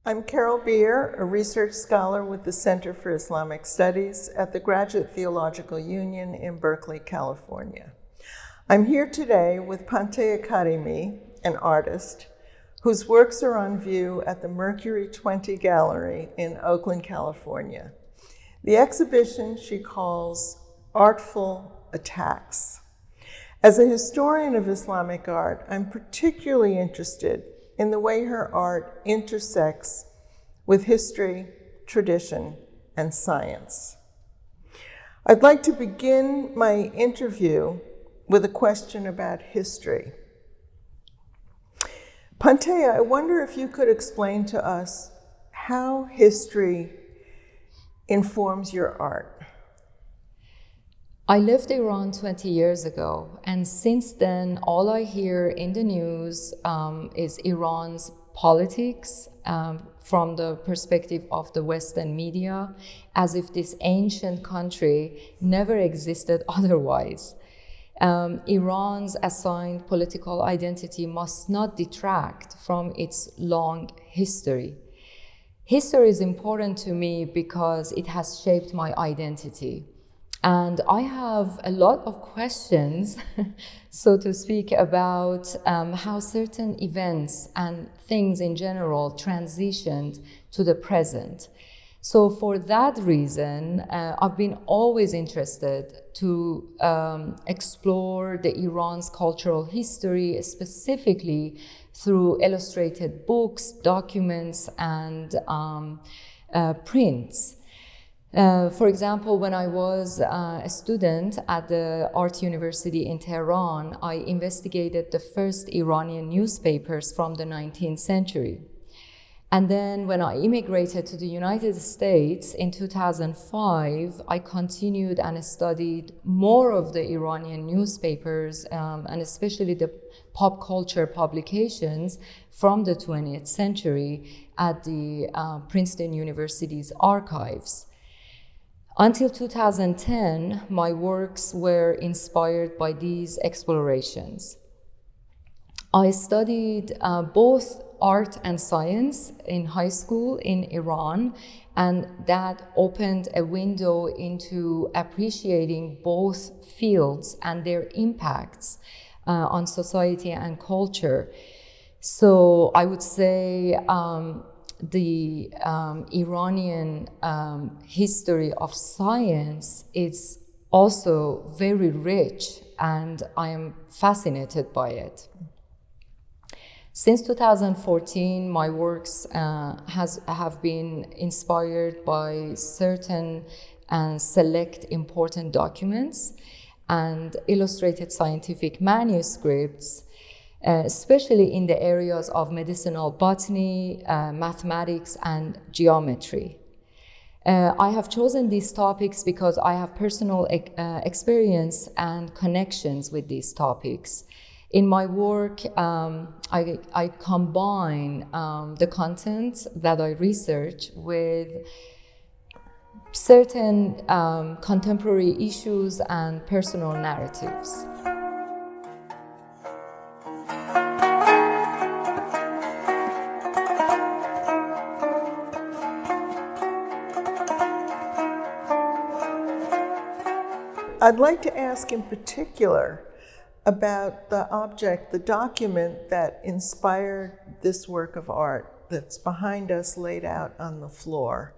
I'm Carol Bier, a research scholar with the Center for Islamic Studies at the Graduate Theological Union in Berkeley, California. I'm here today with Pantea Karimi, an artist, whose works are on view at the Mercury 20 Gallery in Oakland, California. The exhibition she calls Artful Attacks. As a historian of Islamic art, I'm particularly interested in the way her art intersects with history, tradition, and science. I'd like to begin my interview with a question about history. Pantea, I wonder if you could explain to us how history informs your art. I left Iran 20 years ago, and since then, all I hear in the news is Iran's politics from the perspective of the Western media, as if this ancient country never existed otherwise. Iran's assigned political identity must not detract from its long history. History is important to me because it has shaped my identity. And I have a lot of questions, so to speak, about how certain events and things in general transitioned to the present. So for that reason, I've been always interested to explore the Iran's cultural history, specifically through illustrated books, documents, and prints. For example, when I was a student at the Art University in Tehran, I investigated the first Iranian newspapers from the 19th century. And then when I immigrated to the United States in 2005, I continued and studied more of the Iranian newspapers, and especially the pop culture publications from the 20th century at the Princeton University's archives. Until 2010, my works were inspired by these explorations. I studied both art and science in high school in Iran, and that opened a window into appreciating both fields and their impacts on society and culture. So I would say the Iranian history of science is also very rich, and I am fascinated by it. Since 2014, my works have been inspired by certain and select important documents and illustrated scientific manuscripts, especially in the areas of medicinal botany, mathematics, and geometry. I have chosen these topics because I have personal experience and connections with these topics. In my work, I combine the content that I research with certain contemporary issues and personal narratives. I'd like to ask in particular about the object, the document that inspired this work of art that's behind us laid out on the floor.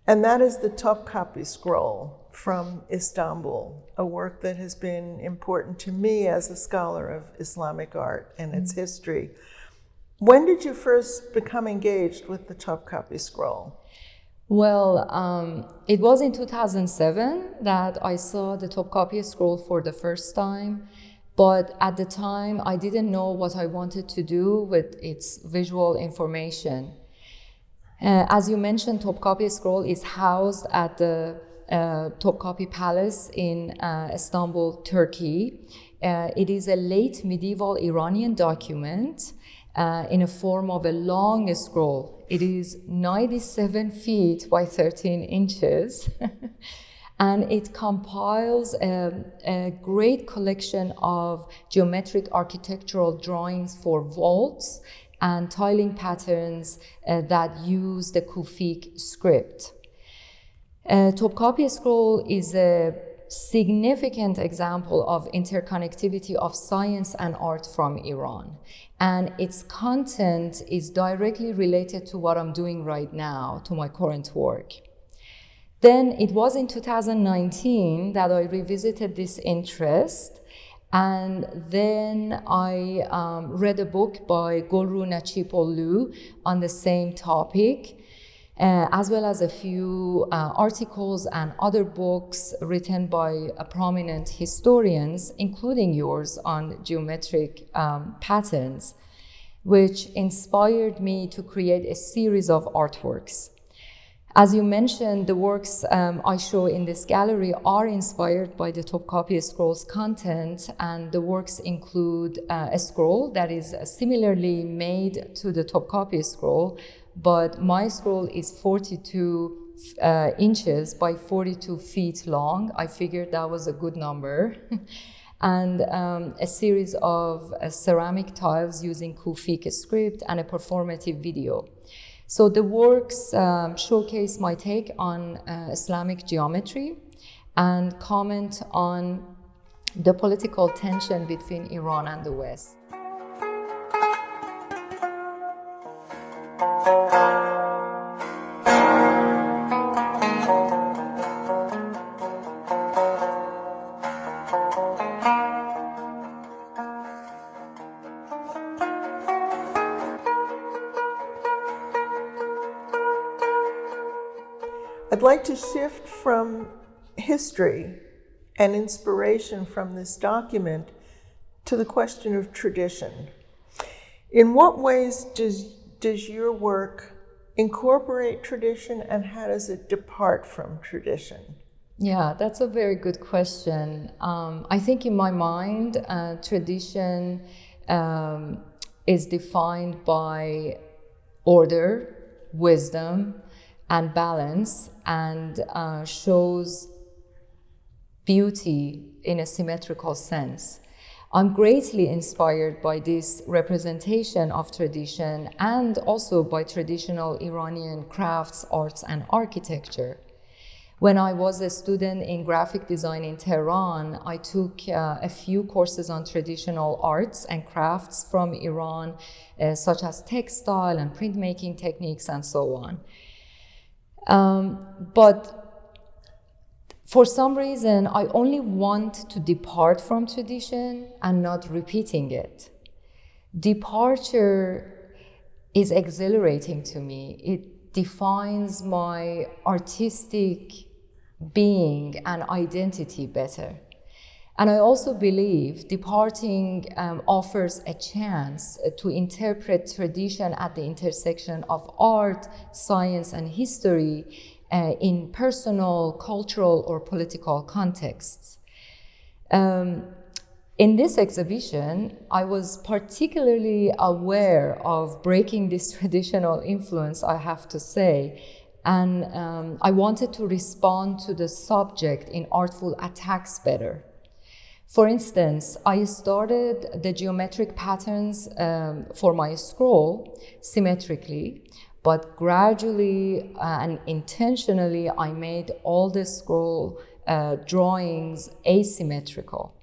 And that is the Topkapi scroll from Istanbul, a work that has been important to me as a scholar of Islamic art and its history. When did you first become engaged with the Topkapi scroll? Well, it was in 2007 that I saw the Topkapi scroll for the first time, but at the time I didn't know what I wanted to do with its visual information. As you mentioned, Topkapi scroll is housed at the Topkapi Palace in Istanbul, Turkey. It is a late medieval Iranian document in a form of a long scroll. It is 97 feet by 13 inches, and it compiles a great collection of geometric architectural drawings for vaults, and tiling patterns that use the Kufic script. Topkapi scroll is a significant example of interconnectivity of science and art from Iran. And its content is directly related to what I'm doing right now, to my current work. Then it was in 2019 that I revisited this interest, and then I read a book by Golru Nachipoglu on the same topic, as well as a few articles and other books written by prominent historians, including yours, on geometric patterns, which inspired me to create a series of artworks. As you mentioned, the works I show in this gallery are inspired by the Topkapi scroll's content, and the works include a scroll that is similarly made to the Topkapi scroll, but my scroll is 42 inches by 42 feet long. I figured that was a good number. And a series of ceramic tiles using Kufic script and a performative video. So the works showcase my take on Islamic geometry and comment on the political tension between Iran and the West. I'd like to shift from history and inspiration from this document to the question of tradition. In what ways does your work incorporate tradition, and how does it depart from tradition? Yeah, that's a very good question. I think in my mind, tradition is defined by order, wisdom, and balance, and shows beauty in a symmetrical sense. I'm greatly inspired by this representation of tradition and also by traditional Iranian crafts, arts, and architecture. When I was a student in graphic design in Tehran, I took a few courses on traditional arts and crafts from Iran, such as textile and printmaking techniques and so on. But for some reason, I only want to depart from tradition and not repeating it. Departure is exhilarating to me. It defines my artistic being and identity better. And I also believe departing offers a chance to interpret tradition at the intersection of art, science, and history in personal, cultural, or political contexts. In this exhibition, I was particularly aware of breaking this traditional influence, I have to say, and I wanted to respond to the subject in Artful Attacks better. For instance, I started the geometric patterns for my scroll symmetrically, but gradually and intentionally I made all the scroll drawings asymmetrical.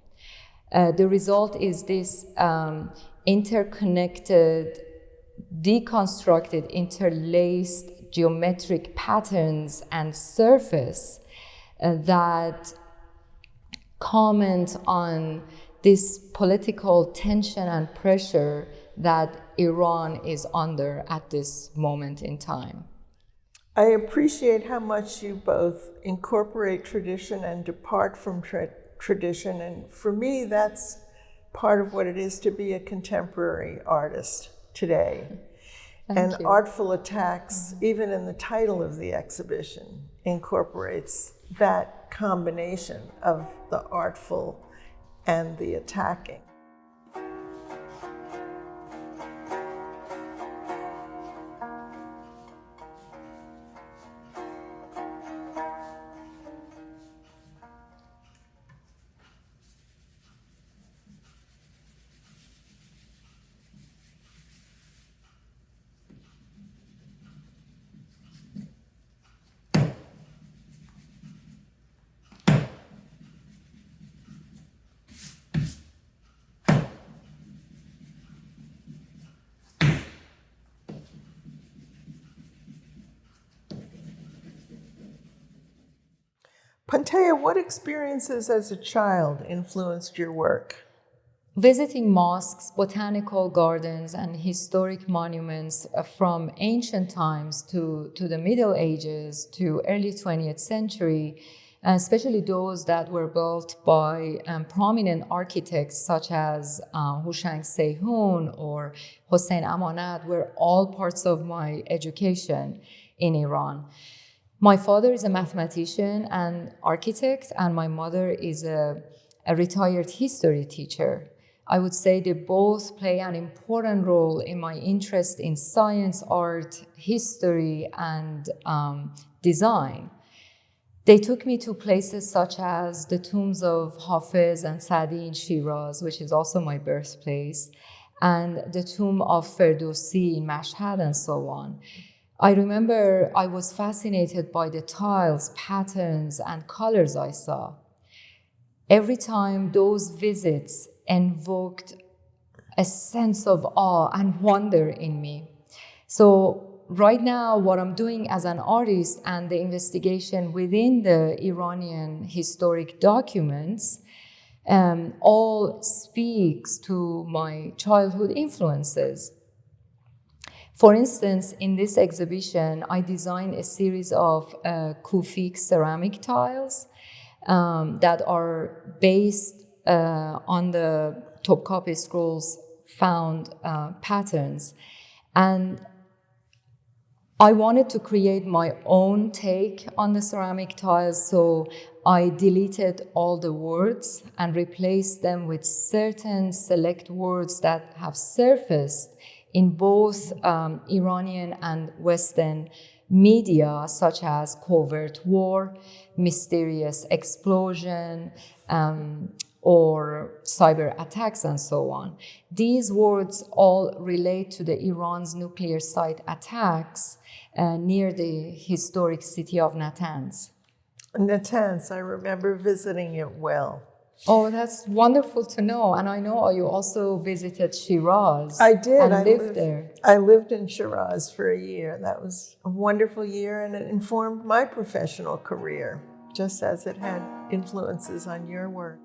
The result is this interconnected, deconstructed, interlaced geometric patterns and surface that comment on this political tension and pressure that Iran is under at this moment in time. I appreciate how much you both incorporate tradition and depart from tradition, and for me that's part of what it is to be a contemporary artist today. Thank you. Artful Attacks, even in the title of the exhibition, incorporates that combination of the artful and the attacking. Pantea, what experiences as a child influenced your work? Visiting mosques, botanical gardens, and historic monuments from ancient times to the Middle Ages to early 20th century, especially those that were built by prominent architects such as Hushang Seyhun or Hossein Amanat, were all parts of my education in Iran. My father is a mathematician and architect, and my mother is a retired history teacher. I would say they both play an important role in my interest in science, art, history, and design. They took me to places such as the tombs of Hafiz and Sadi in Shiraz, which is also my birthplace, and the tomb of Ferdowsi in Mashhad, and so on. I remember I was fascinated by the tiles, patterns, and colors I saw. Every time those visits invoked a sense of awe and wonder in me. So right now, what I'm doing as an artist and the investigation within the Iranian historic documents all speaks to my childhood influences. For instance, in this exhibition, I designed a series of Kufic ceramic tiles that are based on the Topkapi scrolls found patterns. And I wanted to create my own take on the ceramic tiles, so I deleted all the words and replaced them with certain select words that have surfaced in both Iranian and Western media, such as covert war, mysterious explosion, or cyber attacks, and so on. These words all relate to the Iran's nuclear site attacks near the historic city of Natanz. Natanz, I remember visiting it well. Oh, that's wonderful to know. And I know you also visited Shiraz. I did. And lived there. I lived in Shiraz for a year. That was a wonderful year, and it informed my professional career, just as it had influences on your work.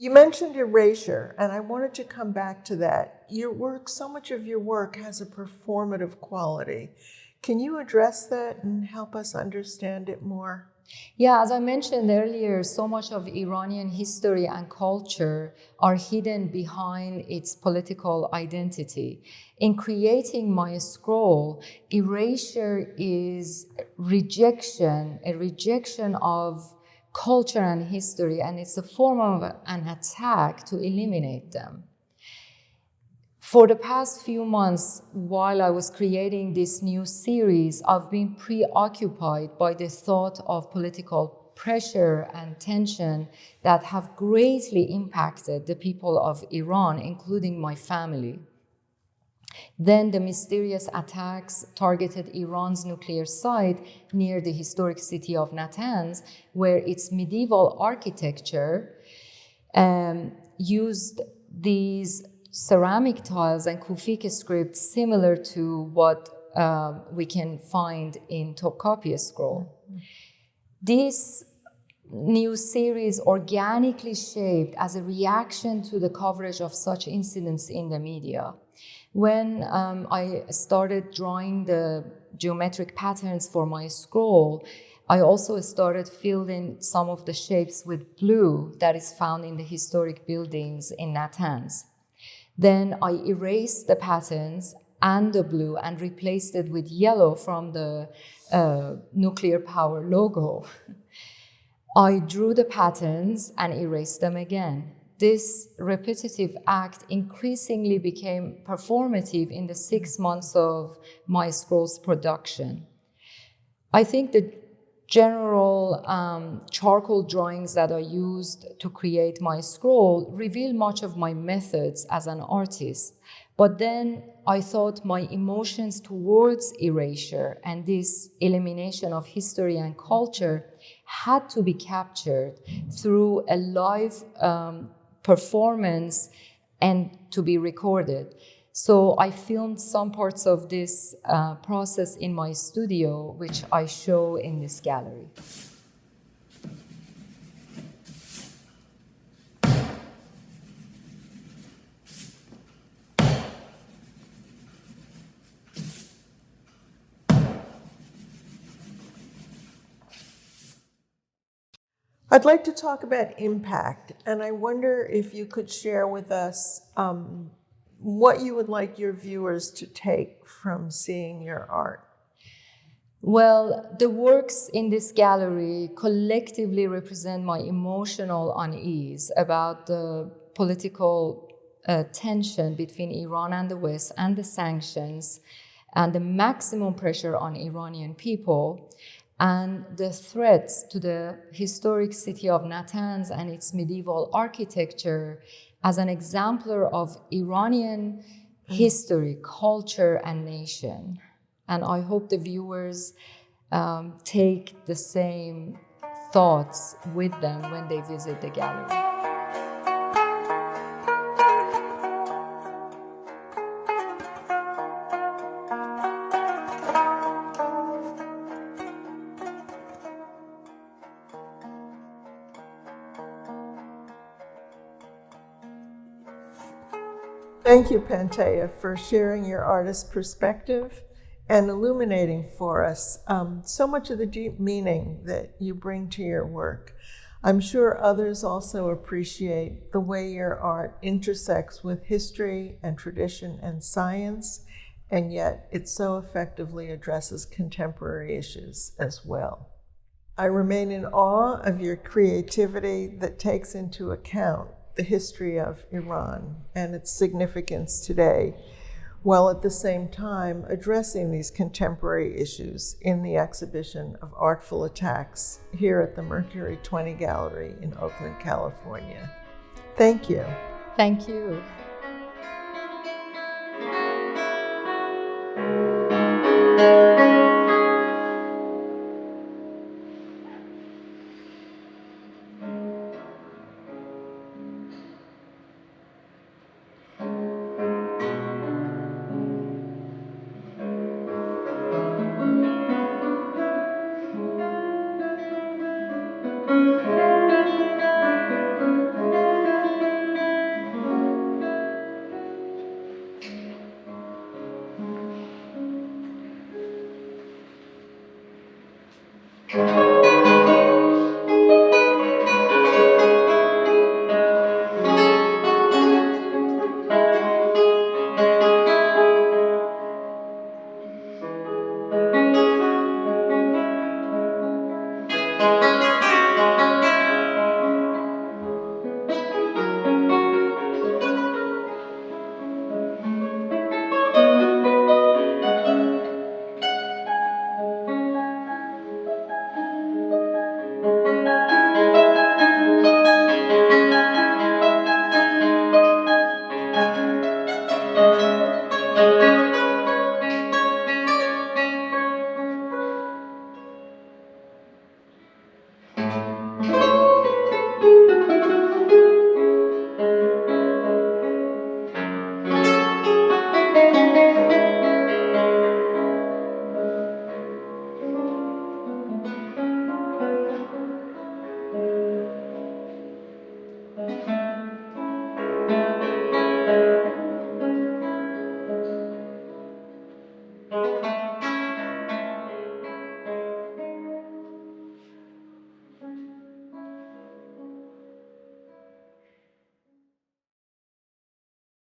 You mentioned erasure, and I wanted to come back to that. Your work, so much of your work has a performative quality. Can you address that and help us understand it more? Yeah, as I mentioned earlier, so much of Iranian history and culture are hidden behind its political identity. In creating my scroll, erasure is a rejection of culture and history, and it's a form of an attack to eliminate them. For the past few months, while I was creating this new series, I've been preoccupied by the thought of political pressure and tension that have greatly impacted the people of Iran, including my family. Then the mysterious attacks targeted Iran's nuclear site near the historic city of Natanz, where its medieval architecture used these ceramic tiles and Kufic scripts similar to what we can find in Topkapi scroll. This new series organically shaped as a reaction to the coverage of such incidents in the media. When I started drawing the geometric patterns for my scroll, I also started filling some of the shapes with blue that is found in the historic buildings in Natanz. Then I erased the patterns and the blue and replaced it with yellow from the nuclear power logo. I drew the patterns and erased them again. This repetitive act increasingly became performative in the 6 months of my scroll's production. I think the general charcoal drawings that I used to create my scroll reveal much of my methods as an artist. But then I thought my emotions towards erasure and this elimination of history and culture had to be captured through a live performance and to be recorded. So I filmed some parts of this process in my studio, which I show in this gallery. I'd like to talk about impact, and I wonder if you could share with us what you would like your viewers to take from seeing your art. Well, the works in this gallery collectively represent my emotional unease about the political tension between Iran and the West and the sanctions and the maximum pressure on Iranian people and the threats to the historic city of Natanz and its medieval architecture as an exemplar of Iranian history, culture, and nation. And I hope the viewers take the same thoughts with them when they visit the gallery. Thank you, Pantea, for sharing your artist perspective and illuminating for us so much of the deep meaning that you bring to your work. I'm sure others also appreciate the way your art intersects with history and tradition and science, and yet it so effectively addresses contemporary issues as well. I remain in awe of your creativity that takes into account the history of Iran and its significance today, while at the same time addressing these contemporary issues in the exhibition of Artful Attacks here at the Mercury 20 Gallery in Oakland, California. Thank you. Thank you. Thank you.